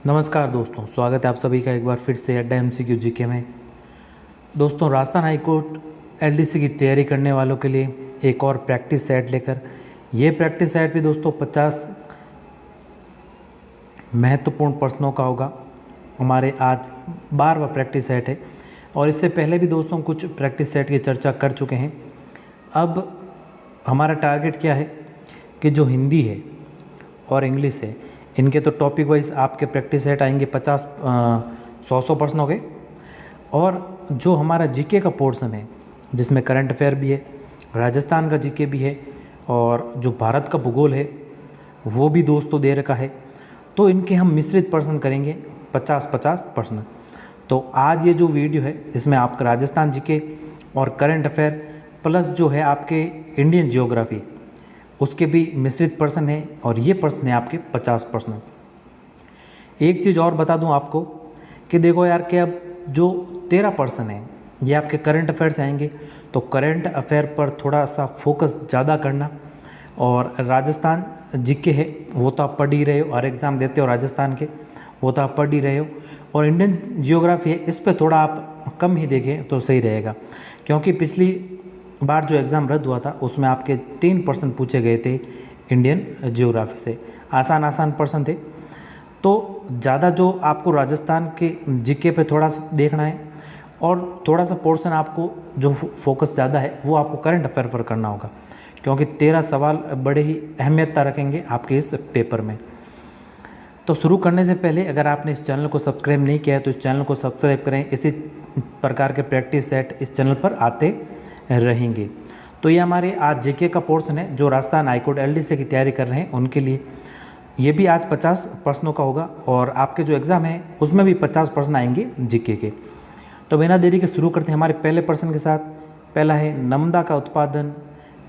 नमस्कार दोस्तों, स्वागत है आप सभी का एक बार फिर से अड्डा एमसीक्यू जीके में। दोस्तों, राजस्थान हाईकोर्ट एलडीसी की तैयारी करने वालों के लिए एक और प्रैक्टिस सेट लेकर, ये प्रैक्टिस सेट भी दोस्तों 50 महत्वपूर्ण प्रश्नों का होगा। हमारे आज 12वां प्रैक्टिस सेट है और इससे पहले भी दोस्तों कुछ प्रैक्टिस सेट की चर्चा कर चुके हैं। अब हमारा टारगेट क्या है कि जो हिंदी है और इंग्लिश है, इनके तो टॉपिक वाइज आपके प्रैक्टिस सेट आएंगे 100 प्रश्नों के। और जो हमारा जीके का पोर्शन है, जिसमें करंट अफेयर भी है, राजस्थान का जीके भी है और जो भारत का भूगोल है वो भी दोस्तों दे रखा है, तो इनके हम मिश्रित प्रश्न करेंगे 50-50 प्रश्न। तो आज ये जो वीडियो है इसमें आपका राजस्थान जीके और करंट अफेयर प्लस जो है आपके इंडियन जियोग्राफी, उसके भी मिश्रित प्रश्न है और ये प्रश्न है आपके 50 प्रश्न। एक चीज़ और बता दूं आपको कि देखो यार कि अब जो 13 प्रश्न है ये आपके करंट अफेयर से आएंगे, तो करंट अफेयर पर थोड़ा सा फोकस ज़्यादा करना। और राजस्थान जीके है वो तो आप पढ़ ही रहे हो, हर एग्ज़ाम देते हो राजस्थान के, वो तो आप पढ़ ही रहे हो। और इंडियन जियोग्राफी है, इस पर थोड़ा आप कम ही देखें तो सही रहेगा, क्योंकि पिछली बार जो एग्ज़ाम रद्द हुआ था उसमें आपके 3 प्रश्न पूछे गए थे इंडियन जियोग्राफी से, आसान प्रश्न थे। तो ज़्यादा जो आपको राजस्थान के जीके पे थोड़ा सा देखना है और थोड़ा सा पोर्शन आपको जो फोकस ज़्यादा है वो आपको करंट अफेयर पर करना होगा, क्योंकि 13 सवाल बड़े ही अहमियतता रखेंगे आपके इस पेपर में। तो शुरू करने से पहले अगर आपने इस चैनल को सब्सक्राइब नहीं किया है तो इस चैनल को सब्सक्राइब करें। इसी प्रकार के प्रैक्टिस सेट इस चैनल पर आते रहेंगे। तो ये हमारे आज जीके का पोर्शन है, जो राजस्थान हाईकोर्ट एलडीसी की तैयारी कर रहे हैं उनके लिए ये भी आज 50 प्रश्नों का होगा और आपके जो एग्ज़ाम है उसमें भी 50 प्रश्न आएंगे जीके के। तो बिना देरी के शुरू करते हैं हमारे पहले प्रश्न के साथ। पहला है, नमदा का उत्पादन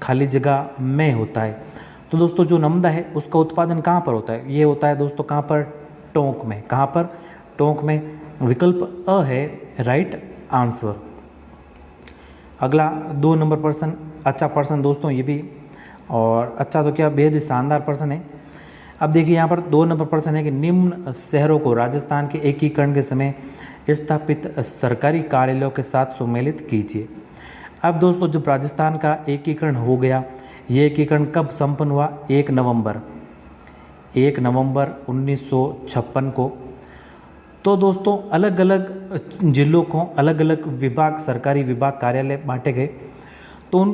खाली जगह में होता है। तो दोस्तों जो नमदा है उसका उत्पादन कहाँ पर होता है? ये होता है दोस्तों कहाँ पर? टोंक में। कहाँ पर? टोंक में। विकल्प अ है राइट आंसर। अगला 2 नंबर प्रश्न, अच्छा प्रश्न दोस्तों ये भी, और अच्छा तो क्या बेहद ही शानदार प्रश्न है। अब देखिए यहाँ पर 2 नंबर प्रश्न है कि निम्न शहरों को राजस्थान के एकीकरण के समय स्थापित सरकारी कार्यालयों के साथ सम्मिलित कीजिए। अब दोस्तों जब राजस्थान का एकीकरण हो गया, ये एकीकरण कब संपन्न हुआ? 1 नवंबर 1956 को। तो दोस्तों अलग अलग जिलों को अलग अलग विभाग, सरकारी विभाग, कार्यालय बांटे गए। तो उन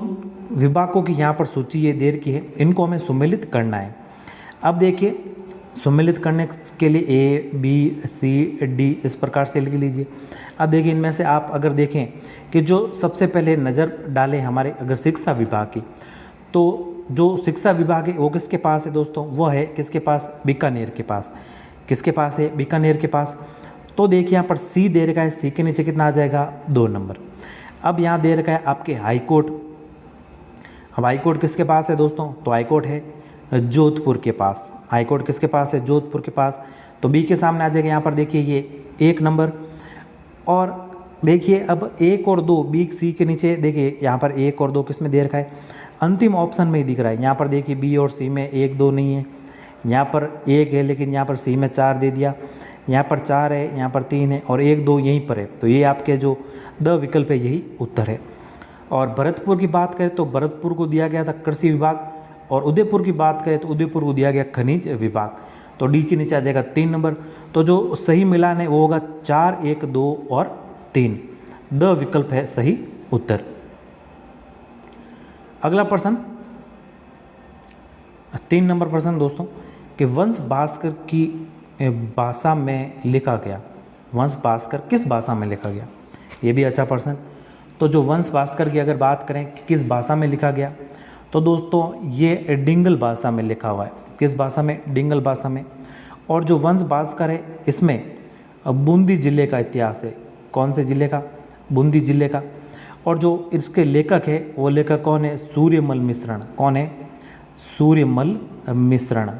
विभागों की यहाँ पर सूची ये दे रखी है, इनको हमें सम्मिलित करना है। अब देखिए सम्मिलित करने के लिए ए बी सी डी इस प्रकार से लिख लीजिए। अब देखिए इनमें से आप अगर देखें कि जो सबसे पहले नज़र डालें हमारे अगर शिक्षा विभाग की, तो जो शिक्षा विभाग है वो किसके पास है दोस्तों? वो है किसके पास? बीकानेर के पास। किसके पास है? बीकानेर के पास। तो देखिए यहाँ पर सी दे रखा है, सी के नीचे कितना आ जाएगा? 2 नंबर। अब यहाँ दे रखा है आपके हाईकोर्ट। अब हाईकोर्ट किसके पास है दोस्तों? तो हाईकोर्ट है जोधपुर के पास। हाईकोर्ट किसके पास है? जोधपुर के पास। तो बी के सामने आ जाएगा यहाँ पर देखिए ये 1 नंबर। और देखिए अब 1 और 2 बी सी के नीचे देखिए यहाँ पर 1 और 2 किस में दे रखा है? अंतिम ऑप्शन में ही दिख रहा है। यहाँ पर देखिए बी और सी में 1 2 नहीं है, यहाँ पर 1 है लेकिन यहाँ पर सी में 4 दे दिया, यहाँ पर 4 है, यहाँ पर 3 है और 1 2 यहीं पर है। तो ये आपके जो द विकल्प है यही उत्तर है। और भरतपुर की बात करें तो भरतपुर को दिया गया था कृषि विभाग, और उदयपुर की बात करें तो उदयपुर को दिया गया खनिज विभाग। तो डी के नीचे आ जाएगा 3 नंबर। तो जो सही मिलान है वो होगा 4 1 2 और 3। द विकल्प है सही उत्तर। अगला प्रश्न 3 नंबर प्रश्न दोस्तों कि वंश भास्कर की भाषा में लिखा गया। वंश भास्कर किस भाषा में लिखा गया? ये भी अच्छा प्रश्न। तो जो वंश भास्कर की अगर बात करें कि किस भाषा में लिखा गया, तो दोस्तों ये डिंगल भाषा में लिखा हुआ है। किस भाषा में? डिंगल भाषा में। और जो वंश भास्कर है इसमें बूंदी जिले का इतिहास है। कौन से जिले का? बूंदी जिले का। और जो इसके लेखक है वो लेखक कौन है? सूर्यमल मिश्रण। कौन है? सूर्यमल मिश्रण।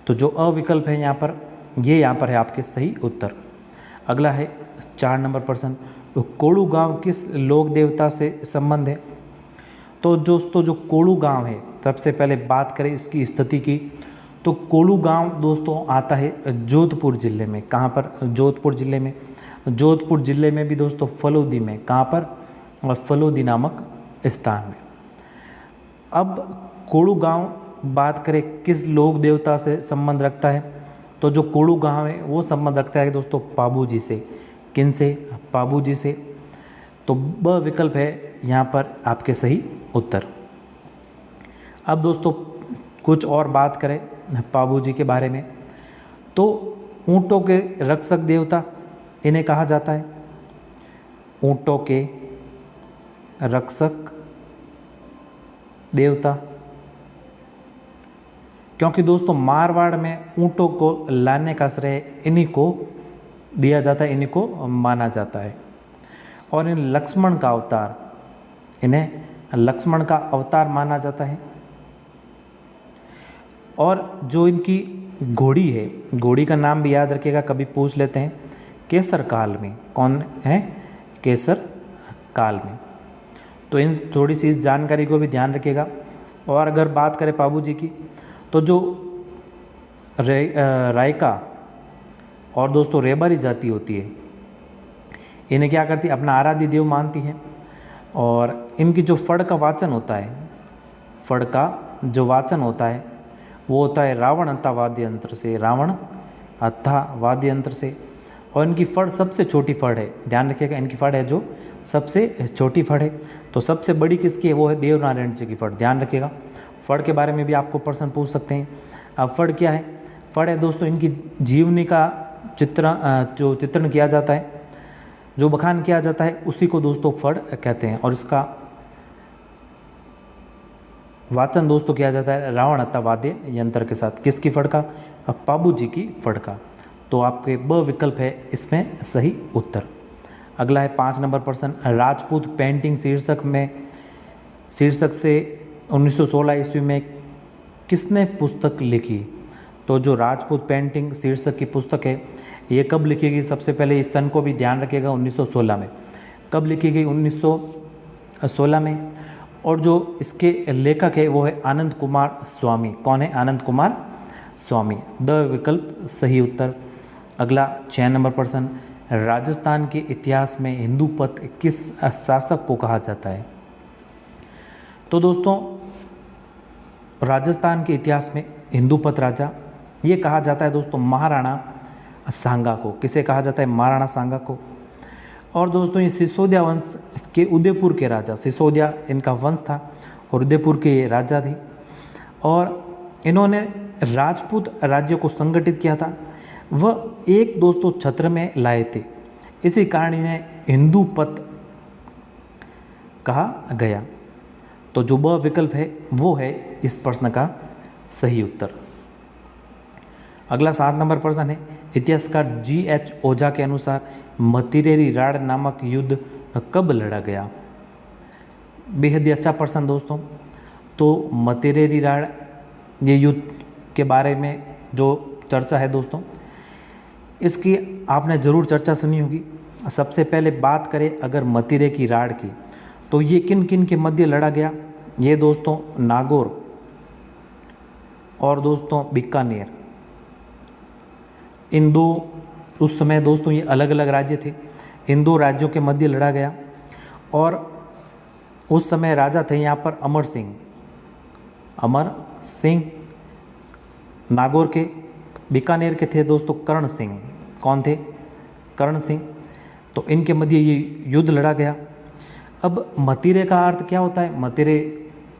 तो जो अविकल्प है यहाँ पर, ये यहाँ पर है आपके सही उत्तर। अगला है 4 नंबर प्रश्न, कोड़ू गांव किस लोक देवता से संबंध है? तो दोस्तों जो कोड़ू गांव है, सबसे पहले बात करें इसकी स्थिति की, तो कोलू गांव दोस्तों आता है जोधपुर ज़िले में। कहाँ पर? जोधपुर ज़िले में। जोधपुर ज़िले में भी दोस्तों फलोदी में। कहाँ पर? और फलोदी नामक स्थान में। अब कोलू गांव बात करें किस लोक देवता से संबंध रखता है, तो जो कोलू गांव है वो संबंध रखता है दोस्तों पाबू जी से। किन से? पाबू जी से। तो ब विकल्प है यहाँ पर आपके सही उत्तर। अब दोस्तों कुछ और बात करें पाबू जी के बारे में, तो ऊँटों के रक्षक देवता इन्हें कहा जाता है। ऊँटों के रक्षक देवता, क्योंकि दोस्तों मारवाड़ में ऊँटों को लाने का श्रेय इन्हीं को दिया जाता है, इन्हीं को माना जाता है। और इन लक्ष्मण का अवतार, इन्हें लक्ष्मण का अवतार माना जाता है। और जो इनकी घोड़ी है, घोड़ी का नाम भी याद रखिएगा, कभी पूछ लेते हैं, केसर काल में। कौन है? केसर काल में। तो इन थोड़ी सी इस जानकारी को भी ध्यान रखिएगा। और अगर बात करें पाबू जी की, तो जो रायका और दोस्तों रेबारी जाति होती है, इन्हें क्या करती है? अपना आराध्य देव मानती हैं। और इनकी जो फड़ का वाचन होता है, फड़ का जो वाचन होता है वो होता है रावण अत्था वाद्य यंत्र से। रावण अत्था वाद्य यंत्र से। और इनकी फड़ सबसे छोटी फड़ है, ध्यान रखिएगा, इनकी फड़ है जो सबसे छोटी फड़ है। तो सबसे बड़ी किसकी है? वो है देवनारायण जी की फड़। ध्यान रखिएगा, फड़ के बारे में भी आपको प्रश्न पूछ सकते हैं। अब फड़ क्या है? फड़ है दोस्तों इनकी जीवनी का जो चित्रण किया जाता है, जो बखान किया जाता है, उसी को दोस्तों फड़ कहते हैं। और इसका वाचन दोस्तों किया जाता है रावण अत्था वाद्य यंत्र के साथ। किसकी फड़ का? पाबू जी की फड़ का। तो आपके ब विकल्प है इसमें सही उत्तर। अगला है 5 नंबर प्रश्न। राजपूत पेंटिंग शीर्षक से 1916 ईस्वी में किसने पुस्तक लिखी? तो जो राजपूत पेंटिंग शीर्षक की पुस्तक है, ये कब लिखी गई? सबसे पहले इस सन को भी ध्यान रखिएगा, 1916 में। कब लिखी गई? 1916 में। और जो इसके लेखक है वो है आनंद कुमार स्वामी। कौन है? आनंद कुमार स्वामी। द विकल्प सही उत्तर। अगला 6 नंबर प्रश्न। राजस्थान के इतिहास में हिंदू पथ किस शासक को कहा जाता है? तो दोस्तों राजस्थान के इतिहास में हिंदू पथ राजा ये कहा जाता है दोस्तों महाराणा सांगा को। किसे कहा जाता है? महाराणा सांगा को। और दोस्तों ये सिसोदिया वंश के उदयपुर के राजा, सिसोदिया इनका वंश था और उदयपुर के ये राजा थे। और इन्होंने राजपूत राज्य को संगठित किया था। वह एक दोस्तों छत्र में लाए थे, इसी कारण इन्हें हिंदू पथ कहा गया। तो जो ब विकल्प है वो है इस प्रश्न का सही उत्तर। अगला 7 नंबर प्रश्न है। इतिहासकार G.H. ओझा के अनुसार मतिरेरी राड़ नामक युद्ध कब लड़ा गया? बेहद ही अच्छा प्रश्न दोस्तों। तो मतिरेरी राड़ ये युद्ध के बारे में जो चर्चा है दोस्तों, इसकी आपने ज़रूर चर्चा सुनी होगी। सबसे पहले बात करें अगर मतिरे की राड़ की, तो ये किन किन के मध्य लड़ा गया? ये दोस्तों नागौर और दोस्तों बीकानेर, इन दो, उस समय दोस्तों ये अलग अलग राज्य थे, इन दो राज्यों के मध्य लड़ा गया। और उस समय राजा थे यहाँ पर अमर सिंह नागौर के। बीकानेर के थे दोस्तों कर्ण सिंह। कौन थे? कर्ण सिंह। तो इनके मध्य ये युद्ध लड़ा गया। अब मतिरे का अर्थ क्या होता है? मतिरे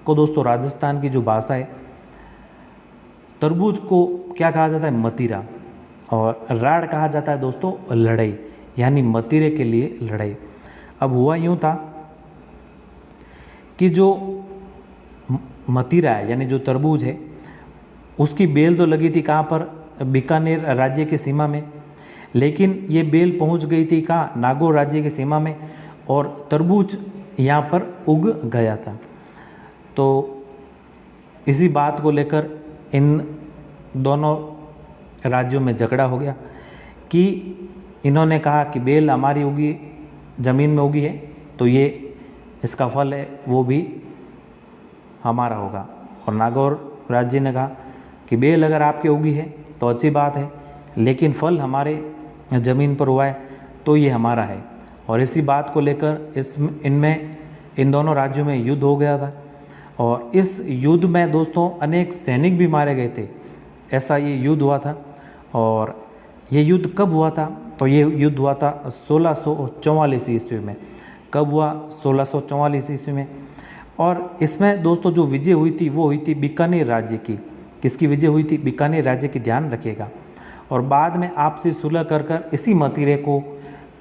को दोस्तों राजस्थान की जो भाषा है, तरबूज को क्या कहा जाता है? मतिरा। और राड़ कहा जाता है दोस्तों लड़ाई, यानी मतिरे के लिए लड़ाई। अब हुआ यूँ था कि जो मतिरा है यानी जो तरबूज है, उसकी बेल तो लगी थी कहाँ पर? बीकानेर राज्य की सीमा में। लेकिन ये बेल पहुंच गई थी कहाँ? नागौर राज्य की सीमा में। और तरबूज यहाँ पर उग गया था। तो इसी बात को लेकर इन दोनों राज्यों में झगड़ा हो गया कि इन्होंने कहा कि बेल हमारी उगी, ज़मीन में उगी है, तो ये इसका फल है वो भी हमारा होगा। और नागौर राज्य ने कहा कि बेल अगर आपके उगी है तो अच्छी बात है, लेकिन फल हमारे ज़मीन पर हुआ है तो ये हमारा है। और इसी बात को लेकर इन दोनों राज्यों में युद्ध हो गया था, और इस युद्ध में दोस्तों अनेक सैनिक भी मारे गए थे। ऐसा ये युद्ध हुआ था। और ये युद्ध कब हुआ था? तो ये युद्ध हुआ था 1644 ईस्वी में। कब हुआ? 1644 ईस्वी में। और इसमें दोस्तों जो विजय हुई थी वो हुई थी बीकानेर राज्य की। किसकी विजय हुई थी? बीकानेर राज्य की, ध्यान रखिएगा। और बाद में आपसी सुलह कर इसी मतीरे को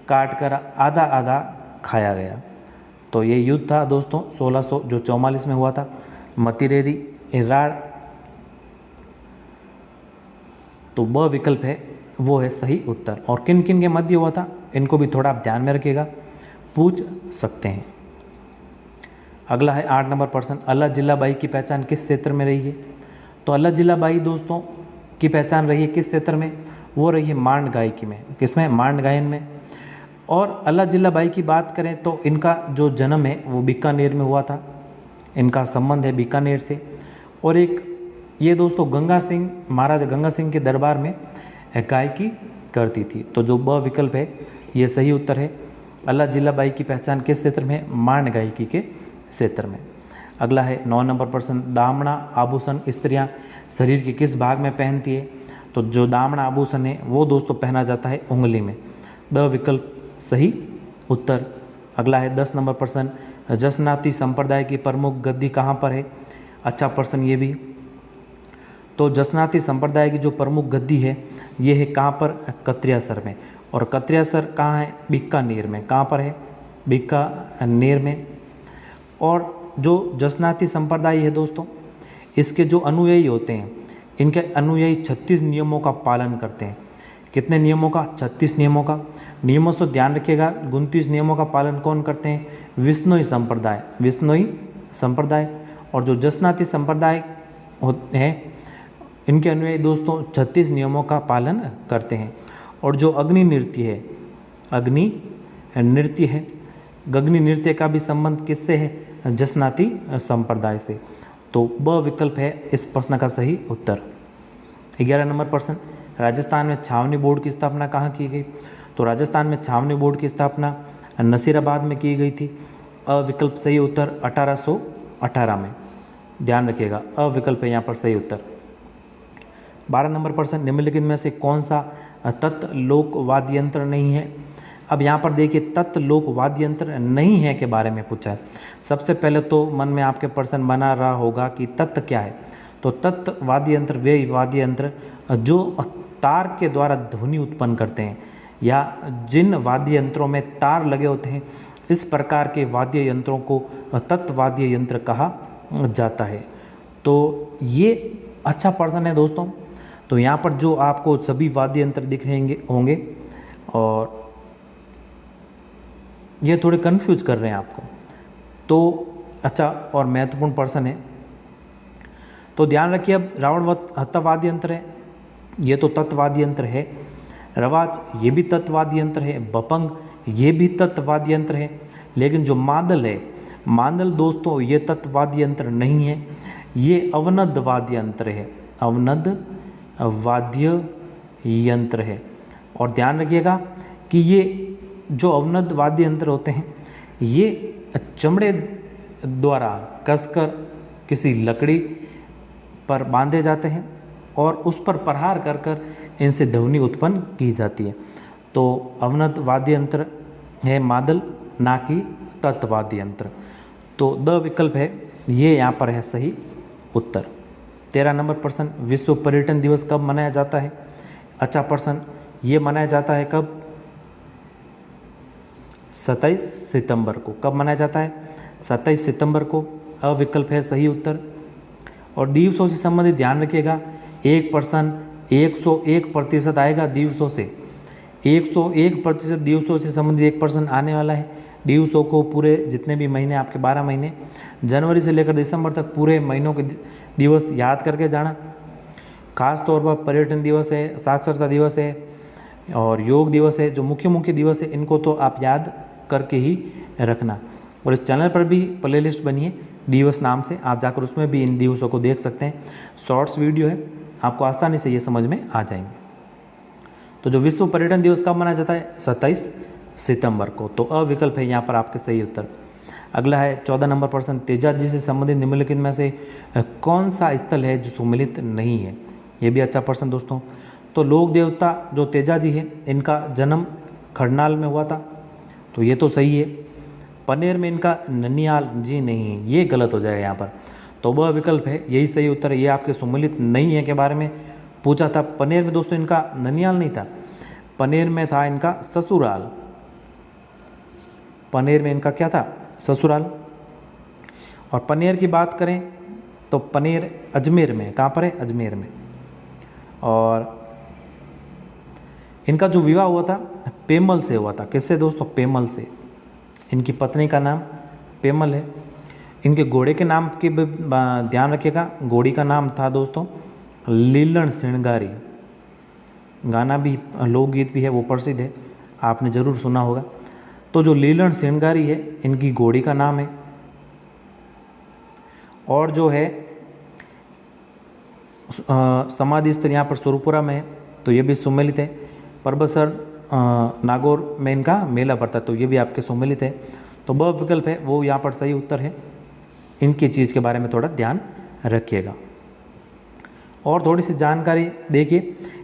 काट कर आधा आधा खाया गया। तो ये युद्ध था दोस्तों 1644 में हुआ था, मतीरेरी राड़। तो ब विकल्प है वो है सही उत्तर। और किन किन के मध्य हुआ था इनको भी थोड़ा आप ध्यान में रखिएगा, पूछ सकते हैं। अगला है 8 नंबर प्रश्न, अल्लाह जिल्ला बाई की पहचान किस क्षेत्र में रही है? तो अल्लाह जिल्ला बाई दोस्तों की पहचान रही है किस क्षेत्र में? वो रही है मांड गायकी में। किसमें? मांड गायन में। और अल्लाह जिल्ला बाई की बात करें तो इनका जो जन्म है वो बीकानेर में हुआ था, इनका संबंध है बीकानेर से। और एक ये दोस्तों महाराजा गंगा सिंह के दरबार में गायकी करती थी। तो जो ब विकल्प है ये सही उत्तर है। अल्लाह जिल्ला बाई की पहचान किस क्षेत्र में? मांड गायकी के क्षेत्र में। अगला है 9 नंबर प्रश्न, दामना आभूषण स्त्रियां शरीर के किस भाग में पहनती है? तो जो दामना आभूषण है वो दोस्तों पहना जाता है उंगली में। द विकल्प सही उत्तर। अगला है 10 नंबर प्रश्न, जसनाती संप्रदाय की प्रमुख गद्दी कहाँ पर है? अच्छा प्रश्न ये भी। तो जसनाती संप्रदाय की जो प्रमुख गद्दी है ये है कहाँ पर? कत्रियासर में। और कत्रियासर कहाँ है? बीकानेर में। कहाँ पर है? बीकानेर में। और जो जसनाती संप्रदाय है दोस्तों, इसके जो अनुयायी होते हैं, इनके अनुयायी 36 नियमों का पालन करते हैं। कितने नियमों का? 36 नियमों का। नियमों से ध्यान रखिएगा, 29 नियमों का पालन कौन करते हैं? विश्नोई संप्रदाय। और जो जसनाती संप्रदाय हैं इनके अनुयायी दोस्तों 36 नियमों का पालन करते हैं। और जो अग्नि नृत्य का भी संबंध किससे है? जसनाती संप्रदाय से। तो ब विकल्प है इस प्रश्न का सही उत्तर। 11 नंबर प्रश्न, राजस्थान में छावनी बोर्ड की स्थापना कहाँ की गई? तो राजस्थान में छावनी बोर्ड की स्थापना नसीराबाद में की गई थी। अविकल्प सही उत्तर 1818 में। ध्यान रखिएगा, अविकल्प है यहाँ पर सही उत्तर। 12 नंबर प्रश्न, निम्नलिखित में से कौन सा तत्व लोक वाद्य यंत्र नहीं है? अब यहाँ पर देखिए तत्व लोक वाद्य यंत्र नहीं है के बारे में पूछा है। सबसे पहले तो मन में आपके प्रश्न बना रहा होगा कि तत्व क्या है? तो तत्व वाद्य यंत्र वे वाद्य यंत्र जो तार के द्वारा ध्वनि उत्पन्न करते हैं, या जिन वाद्य यंत्रों में तार लगे होते हैं, इस प्रकार के वाद्य यंत्रों को तत्व वाद्य यंत्र कहा जाता है। तो ये अच्छा प्रश्न है दोस्तों। तो यहाँ पर जो आपको सभी वाद्य यंत्र दिख रहे होंगे और ये थोड़े कंफ्यूज कर रहे हैं आपको, तो अच्छा और महत्वपूर्ण प्रश्न है। तो ध्यान रखिए, अब रावण हत्ता यंत्र है, ये तो तत्वाद्य यंत्र है। रवाज ये भी तत्वाद्य यंत्र है। बपंग ये भी तत्वाद्य यंत्र है। लेकिन जो मादल है, मादल दोस्तों ये तत्वाद्य यंत्र नहीं है, ये अवनद वाद्य यंत्र है। अवनद वाद्य यंत्र है। और ध्यान रखिएगा कि ये जो अवनद वाद्य यंत्र होते हैं ये चमड़े द्वारा कसकर किसी लकड़ी पर बांधे जाते हैं और उस पर प्रहार कर कर इनसे ध्वनि उत्पन्न की जाती है। तो अवनद वाद्य यंत्र है मादल, ना कि तत्वाद्य यंत्र। तो द विकल्प है ये यहाँ पर है सही उत्तर। 13 नंबर प्रश्न, विश्व पर्यटन दिवस कब मनाया जाता है? अच्छा प्रश्न, ये मनाया जाता है कब? 27 सितंबर को। कब मनाया जाता है? 27 सितंबर को। अविकल्प है सही उत्तर। और दिवसों से संबंधित ध्यान रखिएगा, 101% आएगा दिवसों से। 101% दिवसों से संबंधित एक पर्सन आने वाला है। दिवसों को पूरे जितने भी महीने आपके 12 महीने जनवरी से लेकर दिसंबर तक पूरे महीनों के दिवस याद करके जाना। खास तौर पर पर्यटन दिवस है, साक्षरता दिवस है और योग दिवस है, जो मुख्य दिवस है इनको तो आप याद करके ही रखना। और इस चैनल पर भी प्लेलिस्ट बनी है दिवस नाम से, आप जाकर उसमें भी इन दिवसों को देख सकते हैं। शॉर्ट्स वीडियो है आपको आसानी से ये समझ में आ जाएंगे। तो जो विश्व पर्यटन दिवस कब मनाया जाता है? 27 सितंबर को। तो अ विकल्प है यहाँ पर आपके सही उत्तर। अगला है 14 नंबर प्रश्न, तेजाजी से संबंधित निम्नलिखित में से कौन सा स्थल है जो सुमेलित नहीं है? ये भी अच्छा प्रश्न दोस्तों। तो लोक देवता जो तेजाजी है, इनका जन्म खरनाल में हुआ था, तो ये तो सही है। पनेर में इनका ननियाल जी नहीं है, ये गलत हो जाएगा यहाँ पर। तो वह विकल्प है, यही सही उत्तर है। ये आपके सुमेलित नहीं है के बारे में पूछा था। पनेर में दोस्तों इनका ननियाल नहीं था, पनेर में था इनका ससुराल। पनेर में इनका क्या था? ससुराल। और पनेर की बात करें तो पनेर अजमेर में, कहाँ पर है? अजमेर में। और इनका जो विवाह हुआ था पेमल से हुआ था। किससे दोस्तों? पेमल से। इनकी पत्नी का नाम पेमल है। इनके घोड़े के नाम की भी ध्यान रखिएगा। घोड़ी का नाम था दोस्तों लीलन श्रृंगारी। गाना भी, लोकगीत भी है, वो प्रसिद्ध है, आपने ज़रूर सुना होगा। तो जो लीलन श्रृंगारी है, इनकी घोड़ी का नाम है। और जो है समाधि स्थल यहाँ पर सुरपुरा में है, तो ये भी सुमेलित है। परबसर नागौर में इनका मेला पड़ता है, तो ये भी आपके सुमेलित है। तो ब विकल्प है वो यहाँ पर सही उत्तर है। इनकी चीज़ के बारे में थोड़ा ध्यान रखिएगा। और थोड़ी सी जानकारी देखिए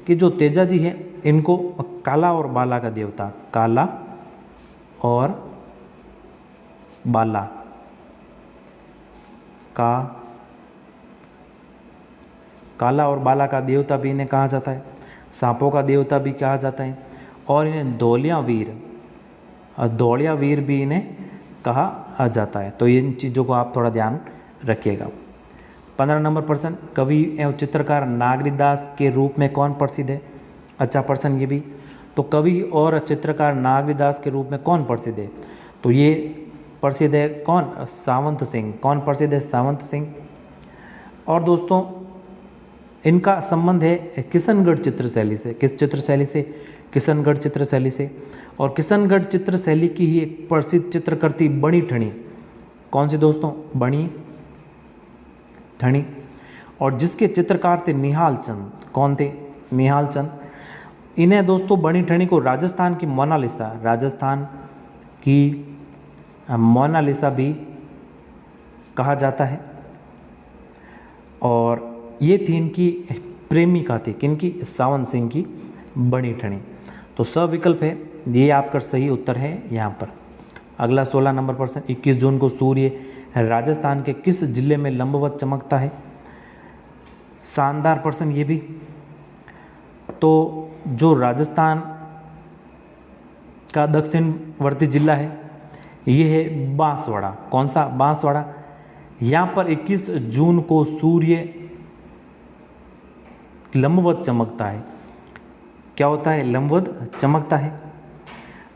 कि जो तेजाजी है, इनको काला और बाला का देवता, काला और बाला का, काला और बाला का देवता भी इन्हें कहा जाता है, सांपों का देवता भी कहा जाता है, और इन्हें दौलिया वीर भी इन्हें कहा जाता है। तो इन चीज़ों को आप थोड़ा ध्यान रखिएगा। 15 नंबर प्रश्न, कवि एवं चित्रकार नागरीदास के रूप में कौन प्रसिद्ध है? अच्छा प्रश्न ये भी। तो कवि और चित्रकार नागरीदास के रूप में कौन प्रसिद्ध है? तो ये प्रसिद्ध है कौन? सावंत सिंह। कौन प्रसिद्ध है? सावंत सिंह। और दोस्तों इनका संबंध है किशनगढ़ चित्रशैली से। किस चित्रशैली से? किशनगढ़ चित्रशैली से। और किशनगढ़ चित्रशैली की ही एक प्रसिद्ध चित्रकृति बणी ठणी। कौन सी दोस्तों? बणी ठणी। और जिसके चित्रकार थे निहाल चंद। कौन थे? निहाल चंद। इन्हें दोस्तों बणी ठणी को राजस्थान की मोनालिसा, राजस्थान की मोनालिसा भी कहा जाता है। और ये थी इनकी प्रेमिका थी, किनकी? सावंत सिंह की, बणी ठणी। तो स विकल्प है, ये आपका सही उत्तर है यहाँ पर। अगला 16 नंबर प्रश्न, 21 जून को सूर्य राजस्थान के किस जिले में लंबवत चमकता है? शानदार प्रश्न ये भी। तो जो राजस्थान का दक्षिणवर्ती जिला है, ये है बांसवाड़ा। कौन सा? बांसवाड़ा। यहाँ पर 21 जून को सूर्य लंबवत चमकता है। क्या होता है? लंबवत चमकता है।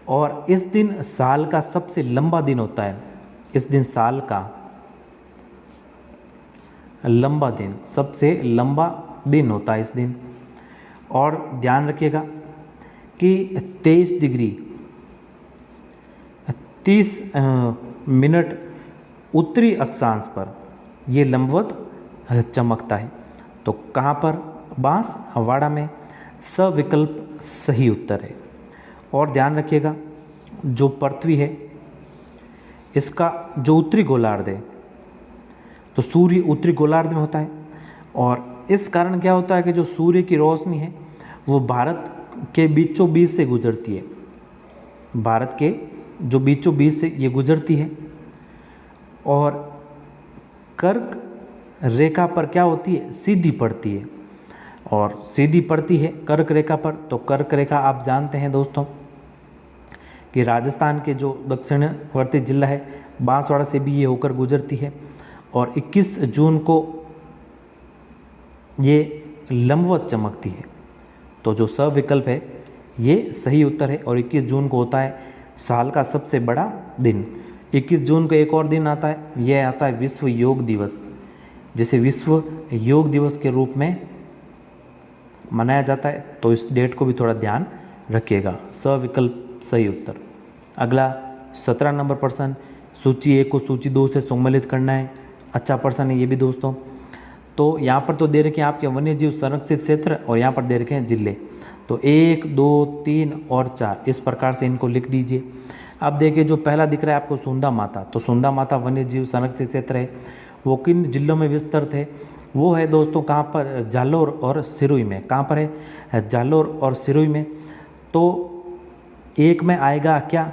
और इस दिन साल का सबसे लंबा दिन होता है। इस दिन साल का लंबा दिन, सबसे लंबा दिन होता है इस दिन। और ध्यान रखिएगा कि 23 डिग्री 30 मिनट उत्तरी अक्षांश पर यह लंबवत चमकता है। तो कहाँ पर? बांसवाड़ा में। स विकल्प सही उत्तर है। और ध्यान रखिएगा जो पृथ्वी है, इसका जो उत्तरी गोलार्ध है, तो सूर्य उत्तरी गोलार्ध में होता है। और इस कारण क्या होता है कि जो सूर्य की रोशनी है वो भारत के बीचों बीच से गुजरती है। भारत के जो बीचों बीच से ये गुजरती है और कर्क रेखा पर क्या होती है? सीधी पड़ती है। और सीधी पड़ती है कर्क रेखा पर। तो कर्क रेखा आप जानते हैं दोस्तों कि राजस्थान के जो दक्षिणवर्ती जिला है बांसवाड़ा से भी ये होकर गुजरती है। और 21 जून को ये लंबवत चमकती है। तो जो स विकल्प है ये सही उत्तर है। और 21 जून को होता है साल का सबसे बड़ा दिन। 21 जून को एक और दिन आता है, यह आता है विश्व योग दिवस, जिसे विश्व योग दिवस के रूप में मनाया जाता है। तो इस डेट को भी थोड़ा ध्यान रखिएगा। स विकल्प सही उत्तर। अगला 17 नंबर प्रश्न, सूची 1 को सूची 2 से सम्मिलित करना है। अच्छा प्रश्न है ये भी दोस्तों। तो यहाँ पर तो दे रखे हैं आपके वन्य जीव संरक्षित क्षेत्र और यहाँ पर दे रखे हैं जिले। तो 1, 2, 3 और 4 इस प्रकार से इनको लिख दीजिए। अब देखिए जो पहला दिख रहा है आपको सूंदा माता, तो सूंदा माता वन्य जीव संरक्षित क्षेत्र है। वो किन जिलों में विस्तृत है? वो है दोस्तों कहाँ पर? जालोर और सिरोही में। कहाँ पर है? जालोर और सिरोही में। तो एक में आएगा क्या?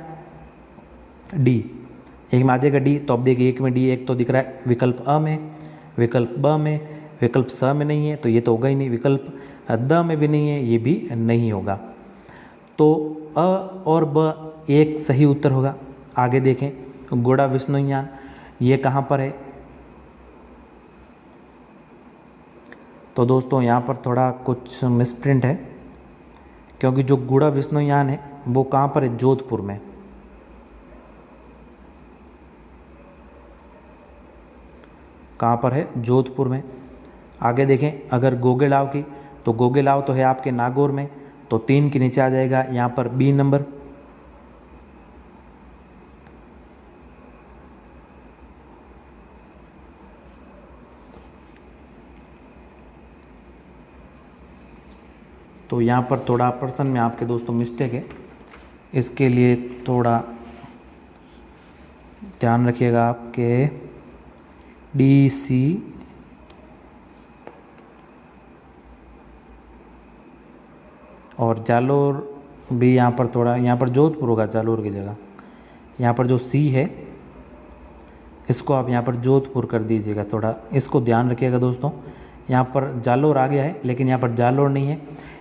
डी। एक में आ जाएगा डी। तो अब देखिए एक में डी, एक तो दिख रहा है विकल्प अ में, विकल्प ब में, विकल्प स में नहीं है तो ये तो होगा ही नहीं, विकल्प द में भी नहीं है, ये भी नहीं होगा। तो अ और ब एक सही उत्तर होगा। आगे देखें गोड़ा विष्णुयान, ये कहाँ पर है? तो दोस्तों यहाँ पर थोड़ा कुछ मिसप्रिंट है, क्योंकि जो गुड़ा विष्णुयान है वो कहाँ पर है? जोधपुर में। कहाँ पर है? जोधपुर में। आगे देखें अगर गोगेलाव की, तो गोगेलाव तो है आपके नागौर में, तो 3 के नीचे आ जाएगा यहाँ पर बी नंबर। तो यहाँ पर थोड़ा प्रश्न में आपके दोस्तों मिस्टेक है, इसके लिए थोड़ा ध्यान रखिएगा। आपके डी सी और जालोर भी यहाँ पर थोड़ा, यहाँ पर जोधपुर होगा जालोर की जगह। यहाँ पर जो सी है इसको आप यहाँ पर जोधपुर कर दीजिएगा, थोड़ा इसको ध्यान रखिएगा दोस्तों। यहाँ पर जालोर आ गया है लेकिन यहाँ पर जालोर नहीं है,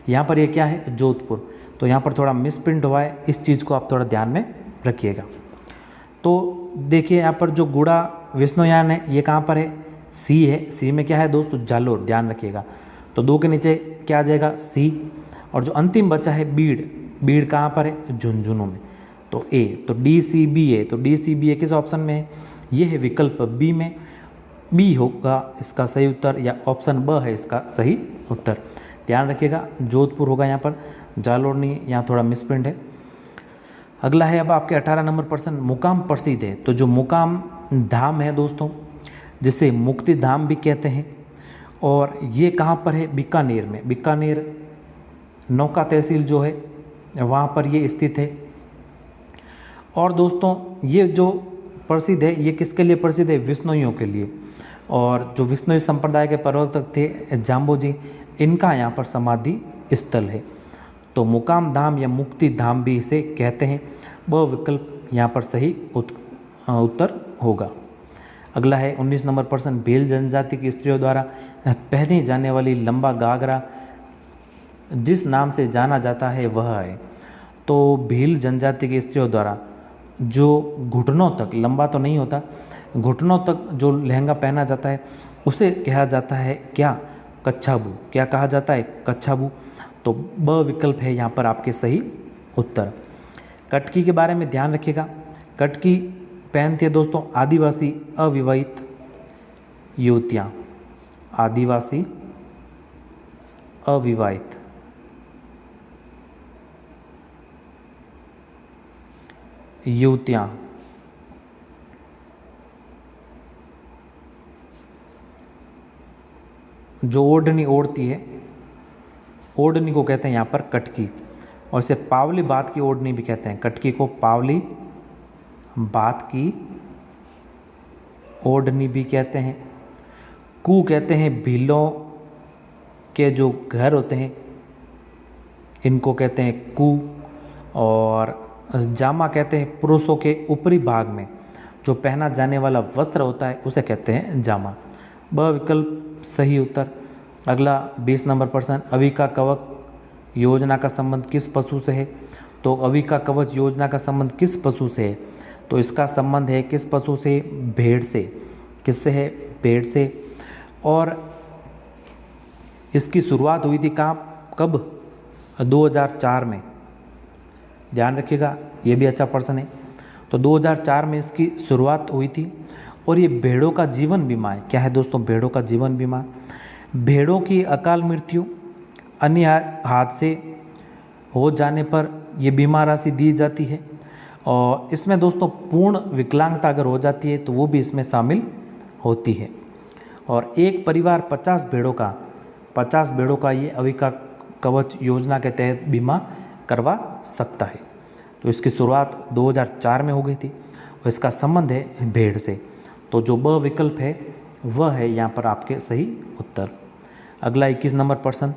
यहाँ पर ये क्या है? जोधपुर। तो यहाँ पर थोड़ा मिसप्रिंट हुआ है, इस चीज़ को आप थोड़ा ध्यान में रखिएगा। तो देखिए यहाँ पर जो गुड़ा विष्णुयान है ये कहाँ पर है? सी है। सी में क्या है दोस्तों? जालोर, ध्यान रखिएगा। तो 2 के नीचे क्या आ जाएगा? सी। और जो अंतिम बचा है बीड़, बीड़ कहाँ पर है? झुंझुनू में। तो ए, तो डी सी बी है। तो डी सी बी ए किस ऑप्शन में है? ये है विकल्प बी में। बी होगा इसका सही उत्तर, या ऑप्शन ब है इसका सही उत्तर। ध्यान रखिएगा जोधपुर होगा यहाँ पर, जालोर नहीं, यहाँ थोड़ा मिसप्रिंट है। अगला है अब आपके 18 नंबर प्रश्न, मुकाम प्रसिद्ध है। तो जो मुकाम धाम है दोस्तों, जिसे मुक्ति धाम भी कहते हैं, और ये कहाँ पर है? बीकानेर में। बीकानेर नौका तहसील जो है वहाँ पर ये स्थित है। और दोस्तों ये जो प्रसिद्ध है ये किसके लिए प्रसिद्ध है? विष्णुइयों के लिए। और जो विष्णुई संप्रदाय के प्रवर्तक थे जाम्बोजी, इनका यहाँ पर समाधि स्थल है। तो मुकाम धाम या मुक्ति धाम भी इसे कहते हैं। वह विकल्प यहाँ पर सही उत्तर होगा। अगला है 19 नंबर प्रश्न, भील जनजाति की स्त्रियों द्वारा पहनी जाने वाली लंबा घाघरा जिस नाम से जाना जाता है वह है। तो भील जनजाति की स्त्रियों द्वारा जो घुटनों तक, लंबा तो नहीं होता, घुटनों तक जो लहंगा पहना जाता है उसे कहा जाता है क्या? कच्छाबू। क्या कहा जाता है? कच्छाबू। तो ब विकल्प है यहाँ पर आपके सही उत्तर। कटकी के बारे में ध्यान रखिएगा। कटकी पहनती है दोस्तों आदिवासी अविवाहित युवतियाँ, आदिवासी अविवाहित युवतियाँ। जो ओढ़नी ओढ़ती है, ओढ़नी को कहते हैं यहाँ पर कटकी, और इसे पावली बात की ओढ़नी भी कहते हैं। कटकी को पावली बात की ओढ़नी भी कहते हैं। कू कहते हैं भीलों के जो घर होते हैं इनको कहते हैं कू। और जामा कहते हैं पुरुषों के ऊपरी भाग में जो पहना जाने वाला वस्त्र होता है उसे कहते हैं जामा। ब विकल्प सही उत्तर। अगला 20 नंबर प्रश्न, अविका कवच योजना का संबंध किस पशु से है? तो अविका कवच योजना का संबंध किस पशु से है? तो इसका संबंध है किस पशु से? भेड़ से। किससे है? भेड़ से। और इसकी शुरुआत हुई थी कहाँ, कब? 2004 में। ध्यान रखिएगा, ये भी अच्छा प्रश्न है। तो 2004 में इसकी शुरुआत हुई थी। और ये भेड़ों का जीवन बीमा है। क्या है दोस्तों? भेड़ों का जीवन बीमा। भेड़ों की अकाल मृत्यु, अन्य हादसे हो जाने पर ये बीमा राशि दी जाती है। और इसमें दोस्तों पूर्ण विकलांगता अगर हो जाती है तो वो भी इसमें शामिल होती है। और एक परिवार 50 भेड़ों का ये अविका कवच योजना के तहत बीमा करवा सकता है। तो इसकी शुरुआत 2004 में हो गई थी और इसका संबंध है भेड़ से। तो जो ब विकल्प है वह है यहाँ पर आपके सही उत्तर। अगला 21 नंबर प्रश्न,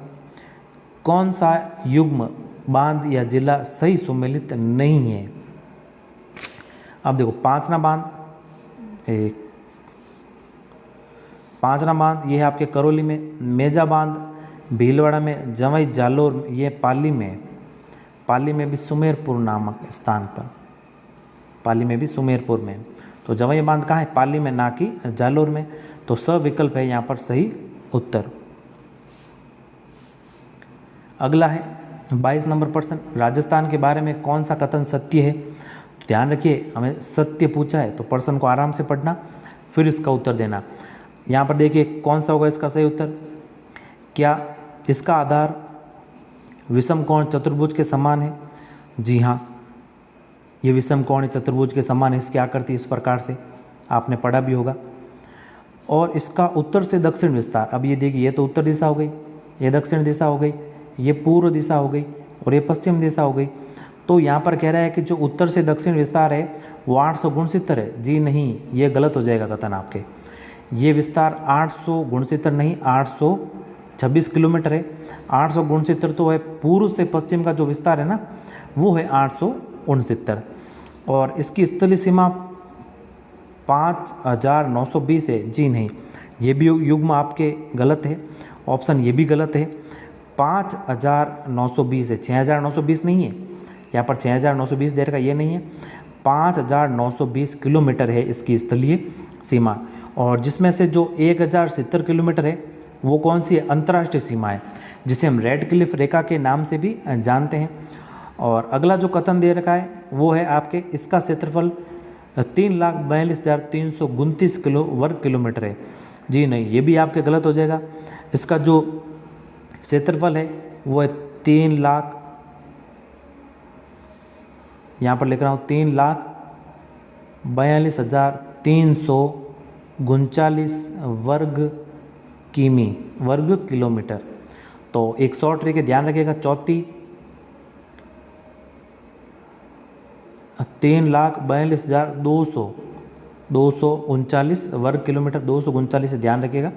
कौन सा युग्म बांध या जिला सही सुमेलित नहीं है? अब देखो, पांचना बांध ये है आपके करौली में, मेजा बांध भीलवाड़ा में, जवाई जालोर ये पाली में भी सुमेरपुर नामक स्थान पर, पाली में भी सुमेरपुर में। तो जवाई बांध कहाँ है? पाली में, ना कि जालोर में। तो स विकल्प है यहाँ पर सही उत्तर। अगला है 22 नंबर प्रश्न, राजस्थान के बारे में कौन सा कथन सत्य है? ध्यान रखिए, हमें सत्य पूछा है तो प्रश्न को आराम से पढ़ना, फिर इसका उत्तर देना। यहाँ पर देखिए कौन सा होगा इसका सही उत्तर। क्या इसका आधार विषम कोण चतुर्भुज के समान है? जी हाँ, ये विषम कोण चतुर्भुज के समान है। इसकी आकृति इस प्रकार से, आपने पढ़ा भी होगा। और इसका उत्तर से दक्षिण विस्तार, अब ये देखिए, ये तो उत्तर दिशा हो गई, ये दक्षिण दिशा हो गई, ये पूर्व दिशा हो गई और ये पश्चिम दिशा हो गई। तो यहाँ पर कह रहा है कि जो उत्तर से दक्षिण विस्तार है वो 869 है। जी नहीं, ये गलत हो जाएगा कथन आपके। ये विस्तार 869 नहीं, 826 किलोमीटर है। 869 तो है पूर्व से पश्चिम का जो विस्तार है ना, वो है 869। और इसकी स्थलीय सीमा 5920 है। जी नहीं, ये भी युग्म आपके गलत है, ऑप्शन ये भी गलत है। 5920 है, 6920 नहीं है। यहाँ पर 6920 दे रखा, ये नहीं है। 5920 किलोमीटर है इसकी स्थलीय सीमा। और जिसमें से जो 1070 किलोमीटर है वो कौन सी है? अंतर्राष्ट्रीय सीमा है, जिसे हम रेड क्लिफ रेखा के नाम से भी जानते हैं। और अगला जो कथन दे रखा है वो है आपके, इसका क्षेत्रफल 3,42,329 वर्ग किलोमीटर है। जी नहीं, ये भी आपके गलत हो जाएगा। इसका जो क्षेत्रफल है वो है 3 लाख, यहाँ पर लिख रहा हूँ 3,42,339 वर्ग किलोमीटर। तो एक शॉर्ट रह के ध्यान रखिएगा, 3,42,239 वर्ग किलोमीटर, 239 से ध्यान रखिएगा,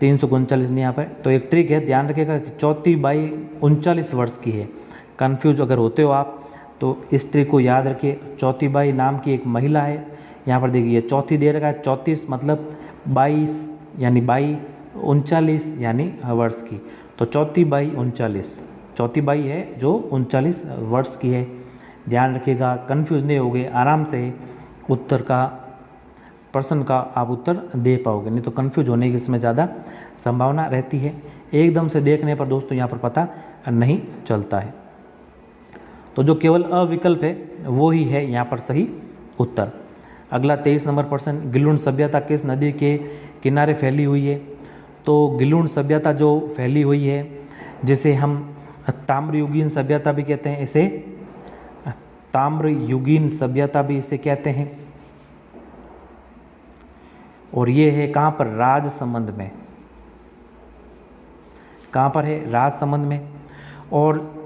339 नहीं यहाँ पर। तो एक ट्रिक है, ध्यान रखिएगा कि 34/39 वर्ष की है। कन्फ्यूज अगर होते हो आप तो इस ट्रिक को याद रखिए। 34 नाम की एक महिला है, यहाँ पर देखिए चौथी दे रखा है, 34 मतलब 22 यानी 39 यानी वर्ष की। तो 34/39, चौथी बाई है जो 39 वर्ष की है। ध्यान रखिएगा, कन्फ्यूज नहीं होगे, आराम से उत्तर का, प्रश्न का आप उत्तर दे पाओगे, नहीं तो कन्फ्यूज होने की इसमें ज़्यादा संभावना रहती है। एकदम से देखने पर दोस्तों यहाँ पर पता नहीं चलता है। तो जो केवल अविकल्प है वो ही है यहाँ पर सही उत्तर। अगला 23 नंबर प्रश्न, गिलुण सभ्यता किस नदी के किनारे फैली हुई है? तो गिलुण सभ्यता जो फैली हुई है, जिसे हम ताम्रयुगीन सभ्यता भी कहते हैं, इसे ताम्रयुगीन सभ्यता भी इसे कहते हैं। और ये है कहाँ पर? राजसमंद में। कहाँ पर है? राजसमंद में। और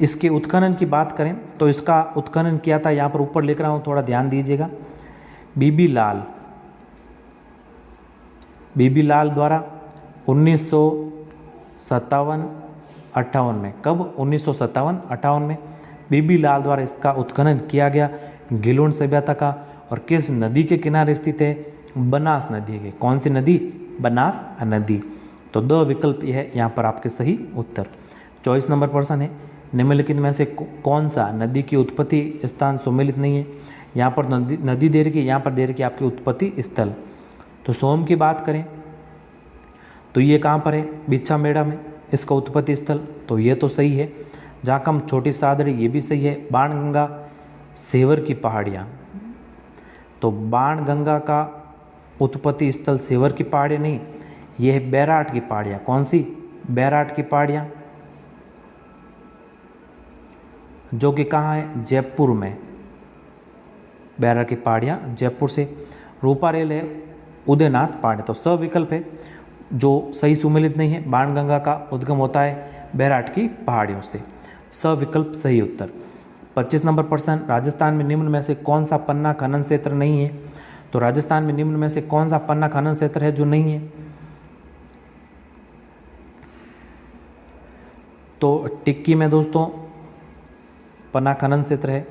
इसके उत्खनन की बात करें तो इसका उत्खनन किया था, यहाँ पर ऊपर लिख रहा हूँ, थोड़ा ध्यान दीजिएगा, बीबी लाल द्वारा 1957-58 में। कब? 1957-58 में बीबी लाल द्वारा इसका उत्खनन किया गया गिलुण सभ्यता का। और किस नदी के किनारे स्थित है? बनास नदी के। कौन सी नदी? बनास नदी। तो दो विकल्प यह है यहाँ पर आपके सही उत्तर। 24 नंबर प्रश्न है, निम्नलिखित में से कौन सा नदी की उत्पत्ति स्थान सुमेलित नहीं है? यहाँ पर नदी दे रखी है, यहाँ पर दे रखी है आपकी उत्पत्ति स्थल। तो सोम की बात करें तो ये कहाँ पर है? बिच्छामेड़ा में इसका उत्पत्ति स्थल, तो ये तो सही है। जाकम छोटी सादड़ी ये भी सही है। बाणगंगा सेवर की पहाड़ियाँ, तो बाणगंगा का उत्पत्ति स्थल सेवर की पहाड़ियाँ नहीं, ये है बैराट की पहाड़ियाँ। कौन सी? बैराट की पहाड़ियाँ, जो कि कहाँ है? जयपुर में। बैराट की पहाड़ियाँ जयपुर से। रूपा रेल है उदयनाथ पहाड़ है। तो स विकल्प है जो सही सुमेलित नहीं है। बाणगंगा का उद्गम होता है बैराट की पहाड़ियों से। स विकल्प सही उत्तर। 25 नंबर प्रश्न, राजस्थान में निम्न में से कौन सा पन्ना खनन क्षेत्र नहीं है? तो राजस्थान में निम्न में से कौन सा पन्ना खनन क्षेत्र है जो नहीं है? तो टिक्की में दोस्तों पन्ना खनन क्षेत्र है,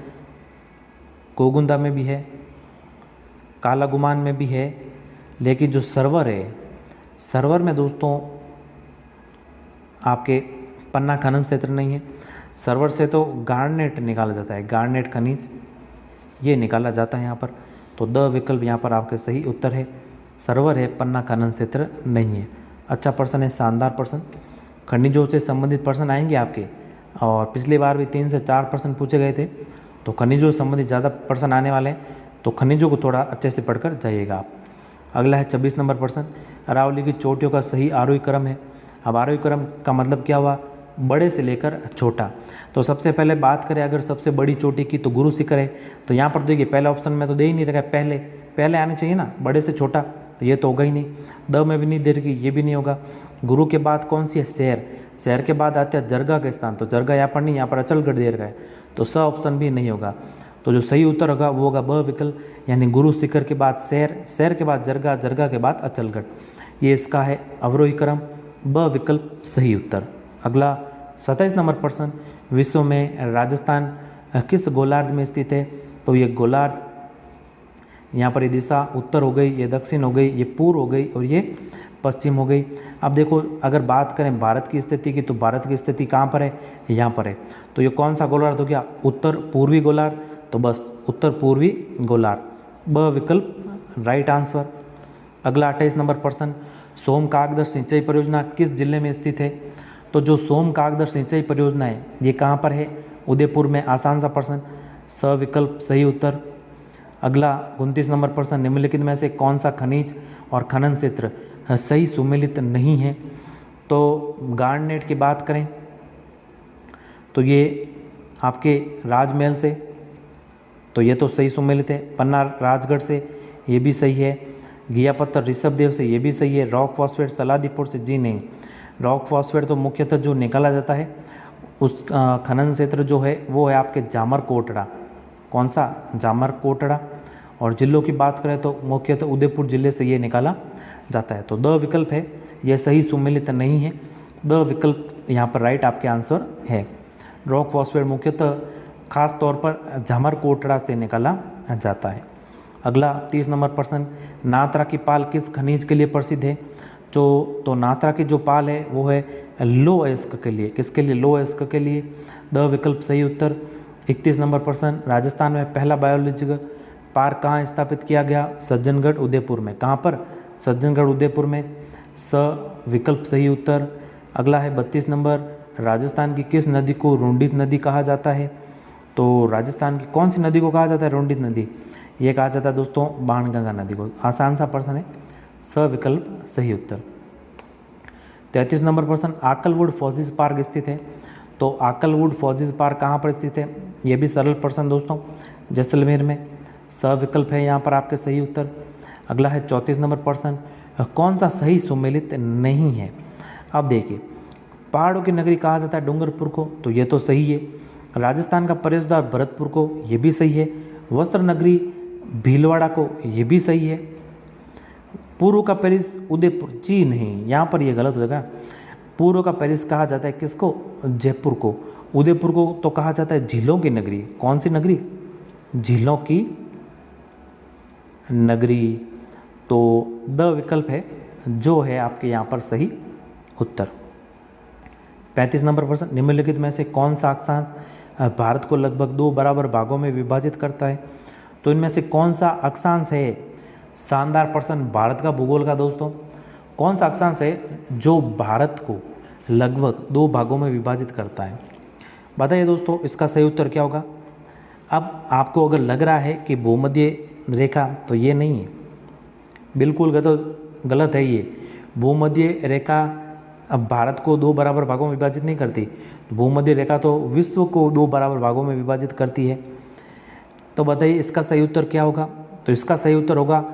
कोगुंदा में भी है, काला गुमान में भी है, लेकिन जो सरवर है, सरवर में दोस्तों आपके पन्ना खनन क्षेत्र नहीं है। सरवर से तो गार्नेट निकाला जाता है, गार्नेट खनिज ये निकाला जाता है यहाँ पर। तो द विकल्प यहाँ पर आपके सही उत्तर है, सरवर है, पन्ना खनन क्षेत्र नहीं है। अच्छा प्रश्न है, शानदार प्रश्न। खनिजों से संबंधित प्रश्न आएंगे आपके, और पिछली बार भी 3 से 4 प्रश्न पूछे गए थे, तो खनिजों से संबंधित ज़्यादा प्रश्न आने वाले हैं, तो खनिजों को थोड़ा अच्छे से पढ़कर जाइएगा आप। अगला है 26 नंबर प्रश्न, अरावली की चोटियों का सही आरोही क्रम है। अब आरोही क्रम का मतलब क्या हुआ? बड़े से लेकर छोटा। तो सबसे पहले बात करें अगर सबसे बड़ी चोटी की, तो गुरु शिखर है। तो यहाँ पर देखिए पहले ऑप्शन में तो दे ही नहीं रखा है, पहले आने चाहिए ना, बड़े से छोटा, तो ये तो होगा ही नहीं। द में भी नहीं दे रखी, ये भी नहीं होगा। गुरु के बाद कौन सी है? शहर। शहर के बाद आते हैं जरगा के स्थान, तो जरगा यहाँ पर नहीं, यहाँ पर अचलगढ़ दे रखा है, तो स ऑप्शन भी नहीं होगा। तो जो सही उत्तर होगा वो होगा ब विकल्प, यानी गुरु शिखर के बाद शहर, शहर के बाद जरगा, जरगा के बाद अचलगढ़, ये इसका है अवरोही क्रम। ब विकल्प सही उत्तर। अगला 27 नंबर प्रश्न, विश्व में राजस्थान किस गोलार्ध में स्थित है? तो ये गोलार्ध, यहाँ पर ये दिशा उत्तर हो गई, ये दक्षिण हो गई, ये पूर्व हो गई और ये पश्चिम हो गई। अब देखो अगर बात करें भारत की स्थिति की, तो भारत की स्थिति कहाँ पर है? यहाँ पर है। तो ये कौन सा गोलार्ध हो गया? उत्तर पूर्वी गोलार्ध। तो बस उत्तर पूर्वी गोलार्ध, ब विकल्प राइट आंसर। अगला 28 नंबर प्रश्न, सोम कागदर सिंचाई परियोजना किस जिले में स्थित है? तो जो सोम कागदर सिंचाई परियोजना है ये कहाँ पर है? उदयपुर में। आसान सा प्रश्न, स विकल्प सही उत्तर। अगला 29 नंबर प्रश्न, निम्नलिखित में से कौन सा खनिज और खनन क्षेत्र सही सुमेलित नहीं है? तो गार्नेट की बात करें तो ये आपके राजमहल से, तो ये तो सही सुमेलित है। पन्ना राजगढ़ से, ये भी सही है। घिया पत्थर ऋषभदेव से, ये भी सही है। रॉक फॉस्फेट सलादीपुर से, जी नहीं। रॉक फॉस्फेट तो मुख्यतः जो निकाला जाता है उस खनन क्षेत्र जो है वो है आपके जामर कोटड़ा। कौन सा? जामर कोटड़ा। और जिलों की बात करें तो मुख्यतः उदयपुर जिले से ये निकाला जाता है। तो द विकल्प है, यह सही सुमेलित नहीं है। द विकल्प यहाँ पर राइट आपके आंसर है। रॉक फॉस्फेट मुख्यतः खास तौर पर जामर कोटड़ा से निकाला जाता है। अगला 30 नंबर प्रश्न, नात्रा की पाल किस खनिज के लिए प्रसिद्ध है? तो नात्रा की जो पाल है वो है लो अयस्क के लिए। किसके लिए? लो अयस्क के लिए। द विकल्प सही उत्तर। 31 नंबर प्रश्न, राजस्थान में पहला बायोलॉजिकल पार्क कहाँ स्थापित किया गया? सज्जनगढ़ उदयपुर में। कहाँ पर? सज्जनगढ़ उदयपुर में। स विकल्प सही उत्तर। अगला है 32 नंबर, राजस्थान की किस नदी को रुंडित नदी कहा जाता है? तो राजस्थान की कौन सी नदी को कहा जाता है रुंडित नदी? ये कहा जाता है दोस्तों बाणगंगा नदी को। आसान सा प्रश्न है, स विकल्प सही उत्तर। 33 नंबर प्रश्न, आकलवुड फॉसिल्स पार्क स्थित है। तो आकलवुड फॉसिल्स पार्क कहाँ पर स्थित है? ये भी सरल प्रश्न दोस्तों, जैसलमेर में। स विकल्प है यहाँ पर आपके सही उत्तर। अगला है 34 नंबर प्रश्न, कौन सा सही सुमेलित नहीं है? अब देखिए, पहाड़ों की नगरी कहा जाता है डूंगरपुर को, तो ये तो सही है। राजस्थान का प्रवेश द्वार भरतपुर को, ये भी सही है। वस्त्र नगरी भीलवाड़ा को, ये भी सही है। पूर्व का पेरिस उदयपुर, जी नहीं, यहाँ पर ये गलत हो जाएगा। पूर्व का पेरिस कहा जाता है किसको? जयपुर को। उदयपुर को तो कहा जाता है झीलों की नगरी। कौन सी नगरी? झीलों की नगरी। तो द विकल्प है जो है आपके यहाँ पर सही उत्तर। 35 नंबर प्रश्न, निम्नलिखित में से कौन सा अक्षांश भारत को लगभग 2 बराबर भागों में विभाजित करता है? तो इनमें से कौन सा अक्षांश है? शानदार प्रश्न भारत का भूगोल का दोस्तों। कौन सा अक्षांश है जो भारत को लगभग 2 भागों में विभाजित करता है? बताइए दोस्तों, इसका सही उत्तर क्या होगा? अब आपको अगर लग रहा है कि भूमध्य रेखा, तो ये नहीं है, बिल्कुल गलत है ये। भूमध्य रेखा अब भारत को 2 बराबर भागों में विभाजित नहीं करती। भूमध्य रेखा तो विश्व को 2 बराबर भागों में विभाजित करती है। तो बताइए इसका सही उत्तर क्या होगा? तो इसका सही उत्तर होगा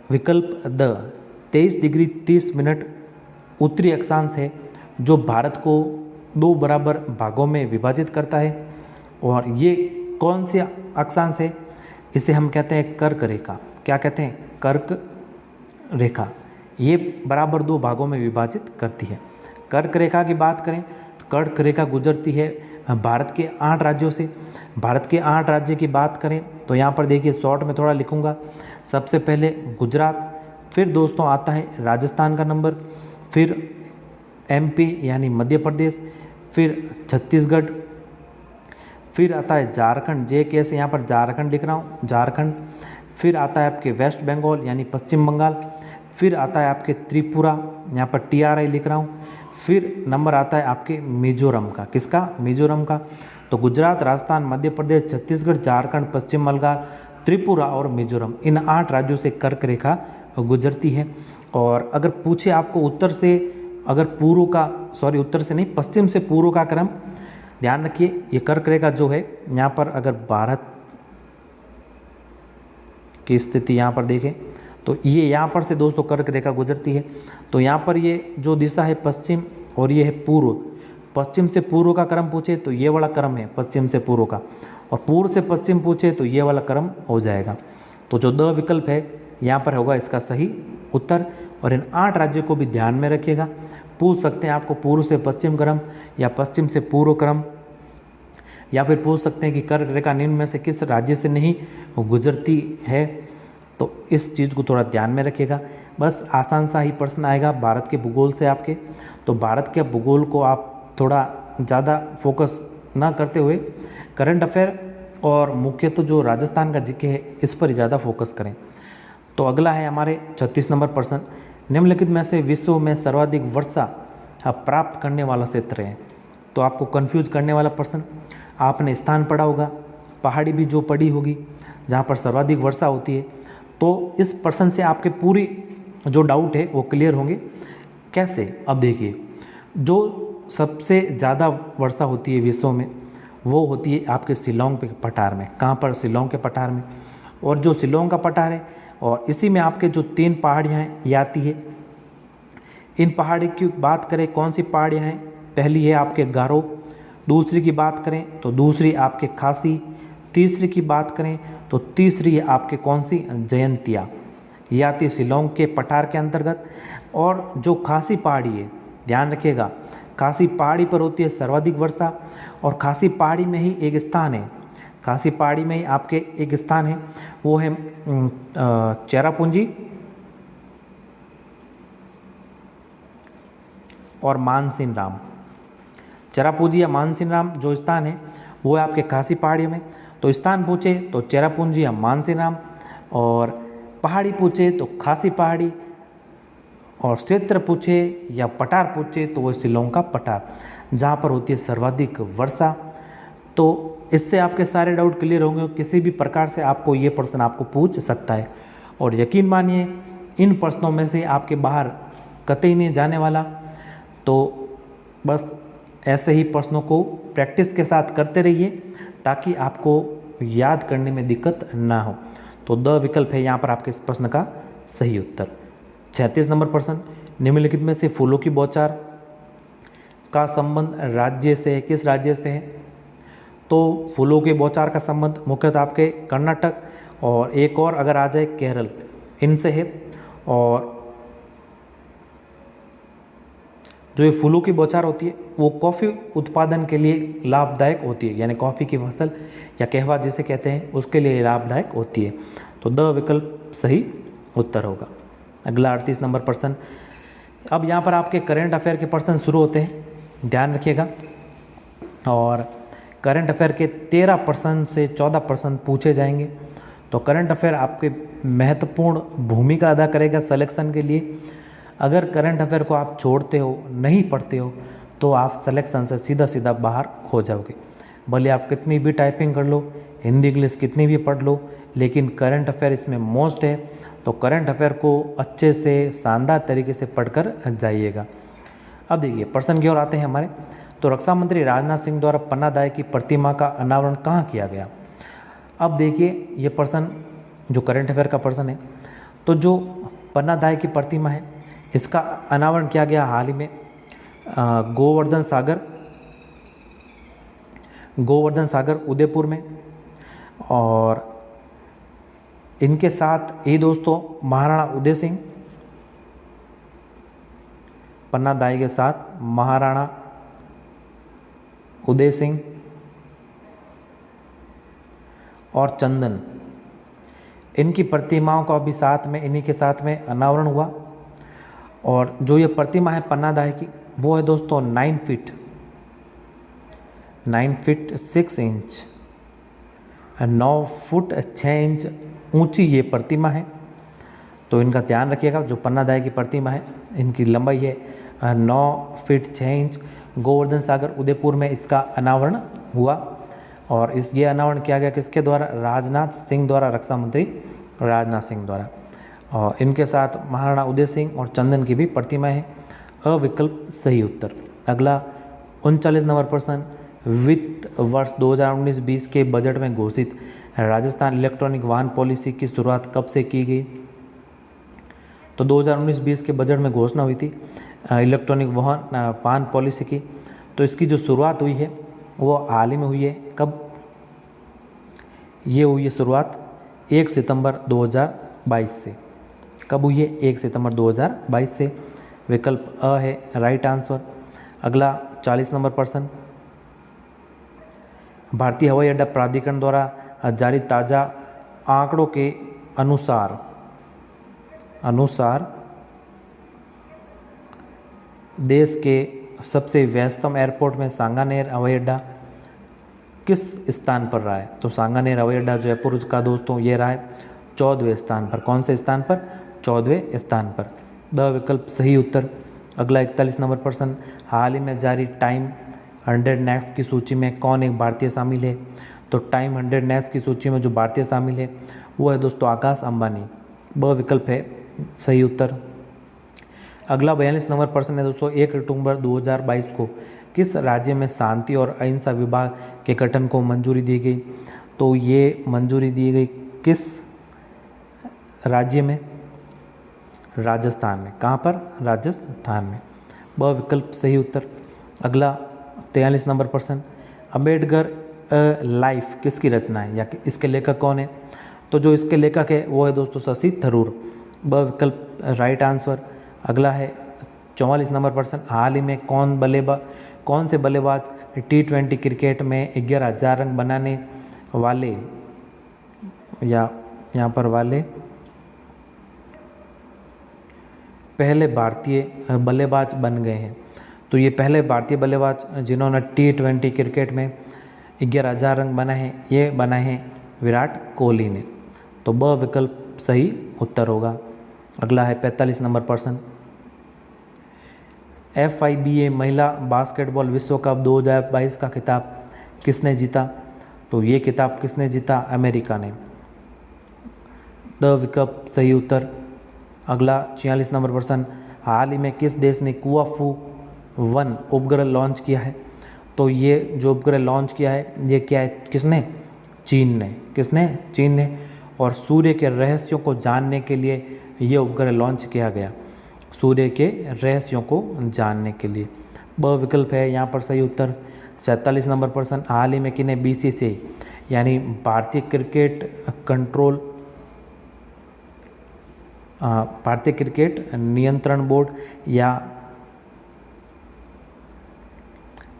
विकल्प द 23 डिग्री 30 मिनट उत्तरी अक्षांश है जो भारत को 2 बराबर भागों में विभाजित करता है। और ये कौन से अक्षांश है? इसे हम कहते हैं कर्क रेखा। क्या कहते हैं? कर्क रेखा। ये बराबर 2 भागों में विभाजित करती है। कर्क रेखा की बात करें तो कर्क रेखा गुजरती है भारत के 8 राज्यों से। भारत के 8 राज्य की बात करें तो यहाँ पर देखिए शॉर्ट में थोड़ा लिखूंगा। सबसे पहले गुजरात, फिर दोस्तों आता है राजस्थान का नंबर, फिर एमपी यानी मध्य प्रदेश, फिर छत्तीसगढ़, फिर आता है झारखंड। जे कैसे यहाँ पर झारखंड लिख रहा हूँ, झारखंड। फिर आता है आपके वेस्ट बंगाल यानी पश्चिम बंगाल। फिर आता है आपके त्रिपुरा, यहाँ पर TRI लिख रहा हूँ। फिर नंबर आता है आपके मिजोरम का। किसका? मिजोरम का। तो गुजरात, राजस्थान, मध्य प्रदेश, छत्तीसगढ़, झारखंड, पश्चिम बंगाल, त्रिपुरा और मिजोरम, इन 8 राज्यों से कर्क रेखा गुजरती है। और अगर पूछे आपको उत्तर से, अगर पूर्व का, सॉरी उत्तर से नहीं, पश्चिम से पूर्व का क्रम, ध्यान रखिए ये कर्क रेखा जो है यहाँ पर अगर भारत की स्थिति यहाँ पर देखें तो ये यहाँ पर से दोस्तों कर्क रेखा गुजरती है। तो यहाँ पर ये जो दिशा है पश्चिम और ये है पूर्व। पश्चिम से पूर्व का क्रम पूछे तो ये वाला क्रम है पश्चिम से पूर्व का, और पूर्व से पश्चिम पूछे तो ये वाला क्रम हो जाएगा। तो जो द विकल्प है यहाँ पर होगा इसका सही उत्तर। और इन 8 राज्यों को भी ध्यान में रखिएगा। पूछ सकते हैं आपको पूर्व से पश्चिम क्रम या पश्चिम से पूर्व क्रम, या फिर पूछ सकते हैं कि कर्क रेखा निम्न में से किस राज्य से नहीं गुजरती है। तो इस चीज़ को थोड़ा ध्यान में रखिएगा। बस आसान सा ही प्रश्न आएगा भारत के भूगोल से आपके। तो भारत के भूगोल को आप थोड़ा ज़्यादा फोकस ना करते हुए करंट अफेयर और मुख्यतः जो राजस्थान का जीके है इस पर ज़्यादा फोकस करें। तो अगला है हमारे 36 नंबर प्रश्न। निम्नलिखित में से विश्व में सर्वाधिक वर्षा प्राप्त करने वाला क्षेत्र है। तो आपको कंफ्यूज करने वाला प्रश्न, आपने स्थान पढ़ा होगा, पहाड़ी भी जो पढ़ी होगी जहाँ पर सर्वाधिक वर्षा होती है। तो इस प्रश्न से आपके पूरी जो डाउट है वो क्लियर होंगे। कैसे? अब देखिए, जो सबसे ज़्यादा वर्षा होती है विश्व में वो होती है आपके शिलोंग के पठार में। कहाँ पर? शिलोंग के पठार में। और जो शिलोंग का पठार है और इसी में आपके जो 3 पहाड़ियाँ हैं ये आती है। इन पहाड़ी की बात करें कौन सी पहाड़ियाँ हैं? पहली है आपके गारो, दूसरी की बात करें तो दूसरी आपके खासी, तीसरी की बात करें तो तीसरी है आपके कौन सी? जयंतिया। ये आती है शिलोंग के पठार के अंतर्गत। और जो खासी पहाड़ी है, ध्यान रखिएगा, खासी पहाड़ी पर होती है सर्वाधिक वर्षा। और खासी पहाड़ी में ही एक स्थान है, खासी पहाड़ी में ही आपके एक स्थान है, वो है चेरापूंजी और मानसिन राम। चेरापूंजी या मानसिन राम जो स्थान है वो है आपके खासी पहाड़ी में। तो स्थान पूछे तो चेरापूंजी या मानसिन राम, और पहाड़ी पूछे तो खासी पहाड़ी, और क्षेत्र पूछे या पठार पूछे तो वो शिलोंग का पठार जहाँ पर होती है सर्वाधिक वर्षा। तो इससे आपके सारे डाउट क्लियर होंगे। किसी भी प्रकार से आपको ये प्रश्न आपको पूछ सकता है, और यकीन मानिए इन प्रश्नों में से आपके बाहर कतई नहीं जाने वाला। तो बस ऐसे ही प्रश्नों को प्रैक्टिस के साथ करते रहिए ताकि आपको याद करने में दिक्कत ना हो। तो द विकल्प है यहाँ पर आपके इस प्रश्न का सही उत्तर। 36 नंबर प्रश्न, निम्नलिखित में से फूलों की बौछार का संबंध राज्य से, किस राज्य से है? तो फूलों के बौछार का संबंध मुख्यतः आपके कर्नाटक और एक और अगर आ जाए केरल, इनसे है। और जो ये फूलों की बौछार होती है वो कॉफ़ी उत्पादन के लिए लाभदायक होती है, यानी कॉफ़ी की फसल या कहवा जिसे कहते हैं उसके लिए लाभदायक होती है। तो द विकल्प सही उत्तर होगा। अगला 38 नंबर प्रश्न। अब यहाँ पर आपके करंट अफेयर के प्रश्न शुरू होते हैं, ध्यान रखिएगा। और करंट अफेयर के 13 प्रश्न से 14 प्रश्न पूछे जाएंगे। तो करंट अफेयर आपके महत्वपूर्ण भूमिका अदा करेगा सिलेक्शन के लिए। अगर करंट अफेयर को आप छोड़ते हो, नहीं पढ़ते हो, तो आप सिलेक्शन से सीधा सीधा बाहर हो जाओगे। भले आप कितनी भी टाइपिंग कर लो, हिंदी इंग्लिश कितनी भी पढ़ लो, लेकिन करंट अफेयर इसमें मोस्ट है। तो करंट अफेयर को अच्छे से शानदार तरीके से पढ़कर जाइएगा। अब देखिए प्रश्न की ओर आते हैं हमारे। तो रक्षा मंत्री राजनाथ सिंह द्वारा पन्नादाय की प्रतिमा का अनावरण कहाँ किया गया? अब देखिए ये प्रश्न जो करंट अफेयर का प्रश्न है, तो जो पन्नादाई की प्रतिमा है इसका अनावरण किया गया हाल ही में गोवर्धन सागर उदयपुर में। और इनके साथ ये दोस्तों महाराणा उदय सिंह, पन्नादाई के साथ महाराणा उदय सिंह और चंदन, इनकी प्रतिमाओं का भी साथ में इन्हीं के साथ में अनावरण हुआ। और जो ये प्रतिमा है पन्नादाई की वो है दोस्तों 9 फीट 6 इंच 9 फुट 6 इंच ऊंची ये प्रतिमा है। तो इनका ध्यान रखिएगा। जो पन्नादाई की प्रतिमा है इनकी लंबाई है 9 फीट 6 इंच। गोवर्धन सागर उदयपुर में इसका अनावरण हुआ। और ये अनावरण किया गया किसके द्वारा? राजनाथ सिंह द्वारा, रक्षा मंत्री राजनाथ सिंह द्वारा। और इनके साथ महाराणा उदय सिंह और चंदन की भी प्रतिमा है। अविकल्प सही उत्तर। अगला 39 नंबर प्रश्न, वित्त वर्ष 2019-20 के बजट में घोषित राजस्थान इलेक्ट्रॉनिक वाहन पॉलिसी की शुरुआत कब से की गई? तो 2019-20 के बजट में घोषणा हुई थी इलेक्ट्रॉनिक वाहन पॉलिसी की। तो इसकी जो शुरुआत हुई है वो हाल ही में हुई है। कब ये हुई है शुरुआत? 1 सितंबर 2022 से। कब हुई है? 1 सितंबर 2022 से। विकल्प अ है राइट आंसर। अगला 40 नंबर प्रश्न, भारतीय हवाई अड्डा प्राधिकरण द्वारा जारी ताज़ा आंकड़ों के अनुसार देश के सबसे व्यस्तम एयरपोर्ट में सांगानेर हवाई अड्डा किस स्थान पर रहा है? तो सांगानेर हवाई अड्डा जयपुर का दोस्तों ये रहा है 14वें स्थान पर। कौन से स्थान पर? 14वें स्थान पर। द विकल्प सही उत्तर। अगला 41 नंबर प्रश्न, हाल ही में जारी टाइम 100 नेक्स्ट की सूची में कौन एक भारतीय शामिल है? तो टाइम 100 नेक्स्ट की सूची में जो भारतीय शामिल है वो है दोस्तों आकाश अंबानी। ब विकल्प है सही उत्तर। अगला 42 नंबर प्रश्न है दोस्तों, 1 अक्टूबर 2022 को किस राज्य में शांति और अहिंसा विभाग के गठन को मंजूरी दी गई? तो ये मंजूरी दी गई किस राज्य में? राजस्थान में। कहाँ पर? राजस्थान में। ब विकल्प सही उत्तर। अगला 43 नंबर प्रश्न, अम्बेडकर लाइफ किसकी रचना है या इसके लेखक कौन है? तो जो इसके लेखक है वो है दोस्तों शशि थरूर। ब विकल्प राइट आंसर। अगला है 44 नंबर प्रश्न, हाल ही में कौन से बल्लेबाज T20 क्रिकेट में 11,000 रन बनाने वाले या यहाँ पर वाले पहले भारतीय बल्लेबाज बन गए हैं? तो ये पहले भारतीय बल्लेबाज जिन्होंने T20 क्रिकेट में 11,000 रन बनाए हैं ये बनाए हैं विराट कोहली ने। तो ब विकल्प सही उत्तर होगा। अगला है 45 नंबर प्रश्न, FIBA महिला बास्केटबॉल विश्व कप 2022 का खिताब किसने जीता? तो ये खिताब किसने जीता? अमेरिका ने। द विकल्प सही उत्तर। अगला 46 नंबर प्रश्न, हाल ही में किस देश ने कुआफू 1 उपग्रह लॉन्च किया है? तो ये जो उपग्रह लॉन्च किया है ये क्या है? किसने? चीन ने। किसने? चीन ने। और सूर्य के रहस्यों को जानने के लिए ये उपग्रह लॉन्च किया गया, सूर्य के रहस्यों को जानने के लिए। ब विकल्प है यहाँ पर सही उत्तर। 47 नंबर प्रश्न, हाल ही में किन्हें BCCI यानी भारतीय क्रिकेट नियंत्रण बोर्ड या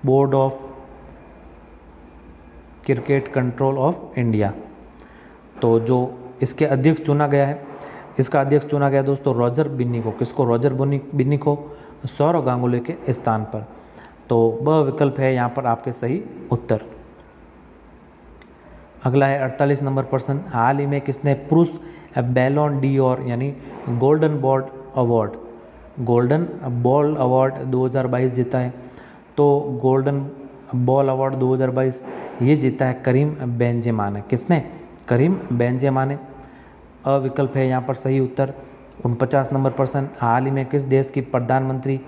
board of cricket control of India, तो जो इसके अध्यक्ष चुना गया है, इसका अध्यक्ष चुना गया दोस्तों रॉजर बिन्नी को। किसको? रॉजर बिन्नी को, सौरव गांगुली के स्थान पर। तो ब विकल्प है यहाँ पर आपके सही उत्तर। अगला है 48 नंबर प्रश्न, हाल ही में किसने पुरुष बैलोन डी'ओर यानी गोल्डन बॉल अवार्ड 2022 जीता है? तो गोल्डन बॉल अवार्ड 2022 ये जीता है करीम बेंजेमा ने। किसने? करीम बेंजेमा ने। अविकल्प है यहाँ पर सही उत्तर। 49 नंबर प्रश्न, हाल ही में किस देश की प्रधानमंत्री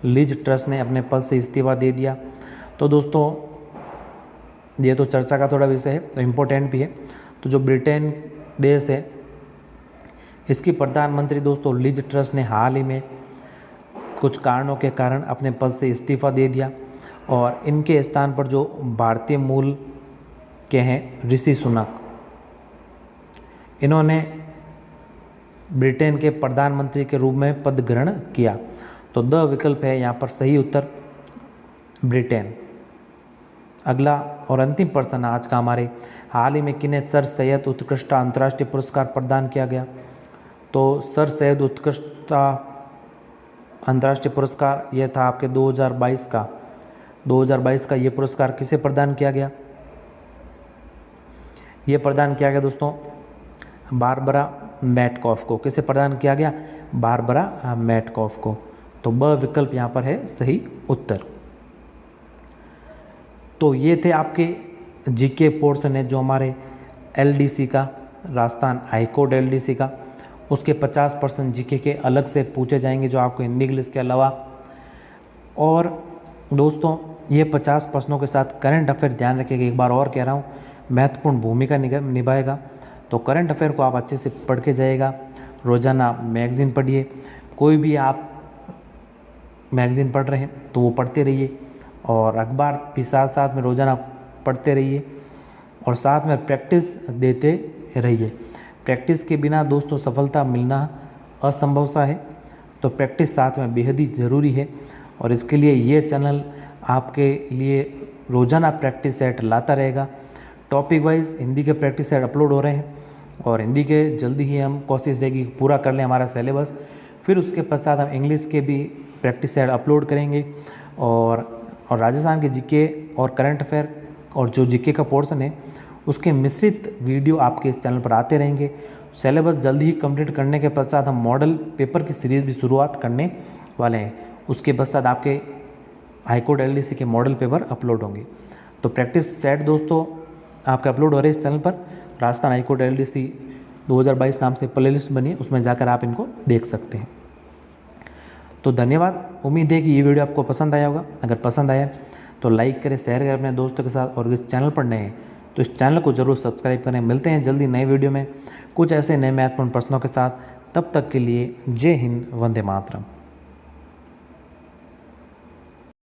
लिज ट्रस ने अपने पद से इस्तीफा दे दिया? तो दोस्तों ये तो चर्चा का थोड़ा विषय है, तो इम्पोर्टेंट भी है। तो जो ब्रिटेन देश है इसकी प्रधानमंत्री दोस्तों लिज ट्रस ने हाल ही में कुछ कारणों के कारण अपने पद से इस्तीफा दे दिया और इनके स्थान पर जो भारतीय मूल के हैं ऋषि सुनक, इन्होंने ब्रिटेन के प्रधानमंत्री के रूप में पद ग्रहण किया। तो द विकल्प है यहाँ पर सही उत्तर ब्रिटेन। अगला और अंतिम प्रश्न आज का हमारे, हाल ही में किन्हें सर सैयद उत्कृष्टता अंतर्राष्ट्रीय पुरस्कार प्रदान किया गया? तो सर सैयद उत्कृष्टता अंतर्राष्ट्रीय पुरस्कार यह था आपके 2022 का ये पुरस्कार किसे प्रदान किया गया? ये प्रदान किया गया दोस्तों बारबरा मैटकॉफ को। किसे प्रदान किया गया? बारबरा मैटकॉफ को। तो ब विकल्प यहाँ पर है सही उत्तर। तो ये थे आपके जीके पोर्शन है जो हमारे एलडीसी का, राजस्थान हाईकोर्ट एलडीसी का, उसके 50% जीके के अलग से पूछे जाएंगे जो आपको हिंदी इंग्लिश के अलावा। और दोस्तों ये 50 प्रश्नों के साथ करंट अफेयर ध्यान रखिएगा, एक बार और कह रहा हूँ, महत्वपूर्ण भूमिका निभाएगा। तो करंट अफेयर को आप अच्छे से पढ़ के जाइएगा। रोज़ाना मैगज़ीन पढ़िए, कोई भी आप मैगज़ीन पढ़ रहे हैं तो वो पढ़ते रहिए, और अखबार भी साथ साथ में रोज़ाना पढ़ते रहिए, और साथ में प्रैक्टिस देते रहिए। प्रैक्टिस के बिना दोस्तों सफलता मिलना असंभव सा है, तो प्रैक्टिस साथ में बेहद ही ज़रूरी है। और इसके लिए ये चैनल आपके लिए रोज़ाना प्रैक्टिस सेट लाता रहेगा। टॉपिक वाइज हिंदी के प्रैक्टिस सेट अपलोड हो रहे हैं, और हिंदी के जल्दी ही हम कोशिश रहेगी पूरा कर लें हमारा सिलेबस। फिर उसके पश्चात हम इंग्लिश के भी प्रैक्टिस सेट अपलोड करेंगे, और राजस्थान के जीके और करंट अफेयर और जो जीके का पोर्शन है उसके मिश्रित वीडियो आपके इस चैनल पर आते रहेंगे। सिलेबस जल्दी ही कंप्लीट करने के पश्चात हम मॉडल पेपर की सीरीज़ भी शुरुआत करने वाले हैं। उसके पश्चात आपके हाईकोर्ट एलडीसी के मॉडल पेपर अपलोड होंगे। तो प्रैक्टिस सेट दोस्तों आपके अपलोड हो रहे हैं इस चैनल पर। राजस्थान हाईकोर्ट एलडीसी 2022 नाम से प्लेलिस्ट बनी है, उसमें जाकर आप इनको देख सकते हैं। तो धन्यवाद। उम्मीद है कि ये वीडियो आपको पसंद आया होगा। अगर पसंद आया तो लाइक करें, शेयर करें अपने दोस्तों के साथ, और इस चैनल पर नए हैं तो इस चैनल को जरूर सब्सक्राइब करें। मिलते हैं जल्दी नए वीडियो में कुछ ऐसे नए महत्वपूर्ण प्रश्नों के साथ। तब तक के लिए जय हिंद, वंदे मातरम।